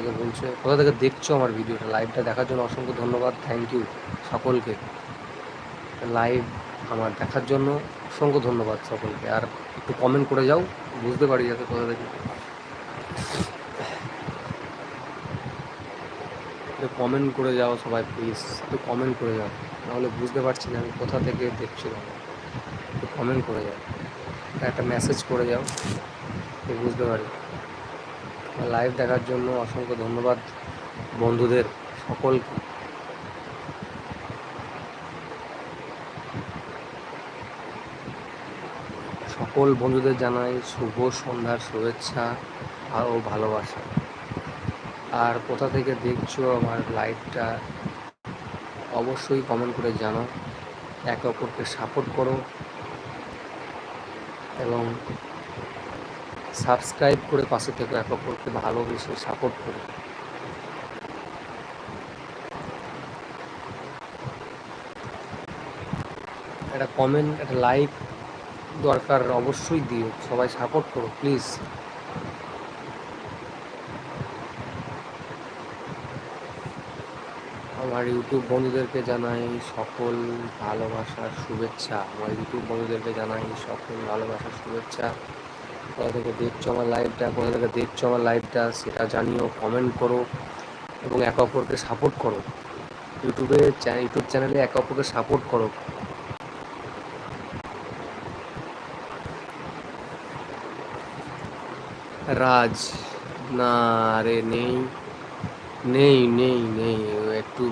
থেকে বলছো, কোথা থেকে দেখছো আমার ভিডিওটা, লাইভটা দেখার জন্য অসংখ্য ধন্যবাদ। থ্যাংক ইউ সকলকে, লাইভ আমার দেখার জন্য অসংখ্য ধন্যবাদ সকলকে। আর একটু কমেন্ট করে যাও, বুঝতে পারি যাতে কোথা থেকে। একটু কমেন্ট করে যাও সবাই প্লিজ, একটু কমেন্ট করে যাও, নাহলে বুঝতে পারছি না আমি কোথা থেকে দেখছো। একটু কমেন্ট করে যাও, একটা মেসেজ করে যাও, বুঝতে পারি। লাইভ দেখার জন্য অসংখ্য ধন্যবাদ বন্ধুদের সকলকে। সকল বন্ধুদের জানাই শুভ সন্ধ্যার শুভেচ্ছা ও ভালোবাসা। আর কোথা থেকে দেখছো আমার লাইভটা অবশ্যই কমেন্ট করে জানাও। একে অপরকে সাপোর্ট করো এবং সাবস্ক্রাইব করে পাশে থেকে একে অপরকে ভালোবেসে সাপোর্ট করো। একটা কমেন্ট, একটা লাইক দরকার, অবশ্যই দিও, সবাই সাপোর্ট করো প্লিজ। আমার ইউটিউব বন্ধুদেরকে জানাই সকল ভালোবাসার শুভেচ্ছা। আমার ইউটিউব বন্ধুদেরকে জানাই সকল ভালোবাসার শুভেচ্ছা। কোথা থেকে দেখছো আমার লাইভটা, কোথা থেকে দেখছো আমার লাইভটা সেটা জানিও, কমেন্ট করো এবং একে অপরকে সাপোর্ট করো। ইউটিউব চ্যানেলে একে অপরকে সাপোর্ট করো। রাজ, না রে, নেই নেই নেই নেই, একটু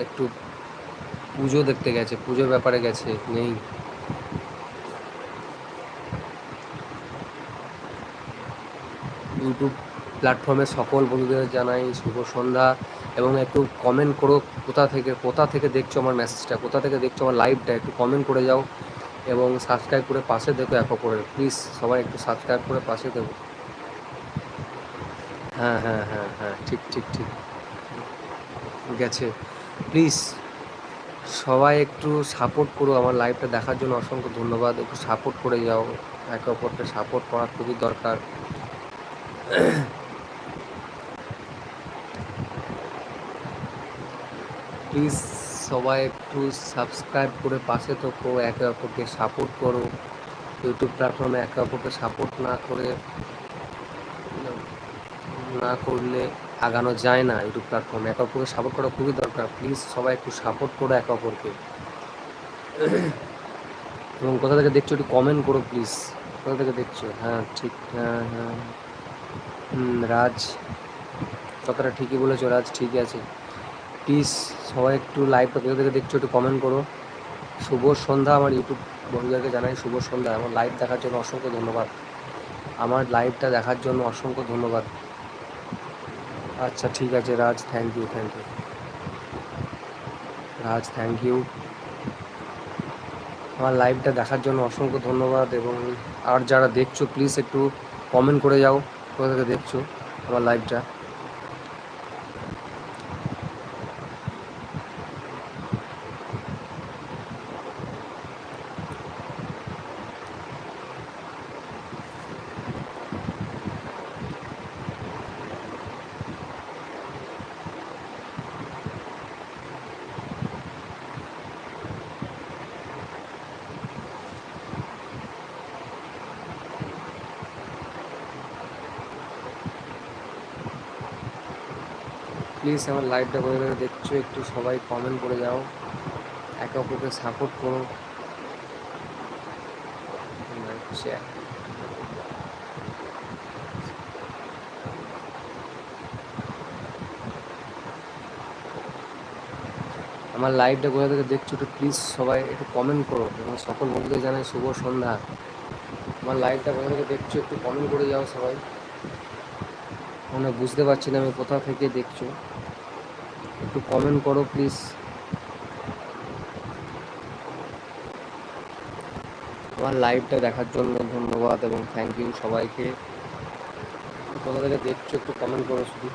একটু পুজো দেখতে গেছে, পুজোর ব্যাপারে গেছে, নেই। ইউটিউব প্ল্যাটফর্মে সকল বন্ধুদের জানাই শুভ সন্ধ্যা এবং একটু কমেন্ট করো কোথা থেকে দেখছো আমার মেসেজটা, কোথা থেকে দেখছো আমার লাইভটা, একটু কমেন্ট করে যাও এবং সাবস্ক্রাইব করে পাশে দেখো এক অপরের। প্লিজ সবাই একটু সাবস্ক্রাইব করে পাশে দেখো। হ্যাঁ হ্যাঁ হ্যাঁ হ্যাঁ, ঠিক ঠিক ঠিক গেছে। প্লিজ সবাই একটু সাপোর্ট করো, আমার লাইভটা দেখার জন্য অসংখ্য ধন্যবাদ। একটু সাপোর্ট করে যাও, একে অপরকে সাপোর্ট করা খুবই দরকার। প্লিজ সবাই একটু সাবস্ক্রাইব করে পাশে থেকো, একে অপরকে সাপোর্ট করো। ইউটিউব প্ল্যাটফর্মে একে অপরকে সাপোর্ট না করলে আগানো যায় না। ইউটিউব প্ল্যাটফর্মে একে অপরকে সাপোর্ট করা খুবই দরকার। প্লিজ সবাই একটু সাপোর্ট করো একে অপরকে। এবং কোথা থেকে দেখছো একটু কমেন্ট করো প্লিজ, কোথা থেকে দেখছো। হ্যাঁ ঠিক, হ্যাঁ হ্যাঁ রাজ, কথাটা ঠিকই বলেছো রাজ, ঠিকই আছে। প্লিজ সবাই একটু লাইভটা কোথা থেকে দেখছো একটু কমেন্ট করো। শুভ সন্ধ্যা আমার ইউটিউব বন্ধুদেরকে জানাই শুভ সন্ধ্যা। আমার লাইভ দেখার জন্য অসংখ্য ধন্যবাদ, আমার লাইভটা দেখার জন্য অসংখ্য ধন্যবাদ। আচ্ছা ঠিক আছে Raj, thank you Raj, thank you. আমার লাইভটা দেখার জন্য অসংখ্য ধন্যবাদ এবং আর যারা দেখছো প্লিজ একটু কমেন্ট করে যাও কোথা থেকে দেখছো আমার লাইভটা। প্লিজ আমার লাইভটা কোথা থেকে দেখছো একটু সবাই কমেন্ট করে যাও, একে অপরকে সাপোর্ট করো। আমার লাইভটা কোথা থেকে দেখছো একটু প্লিজ সবাই একটু কমেন্ট করো এবং সকল বন্ধুদের জানাই শুভ সন্ধ্যা। আমার লাইভটা কোথা থেকে দেখছো একটু কমেন্ট করে যাও সবাই, বুঝতে পারছি না আমি কোথা থেকে দেখছো, একটু কমেন্ট করো প্লিজ। আমার লাইভটা দেখার জন্য ধন্যবাদ এবং থ্যাংক ইউ সবাইকে। কোথা থেকে দেখছো একটু কমেন্ট করো শুধু।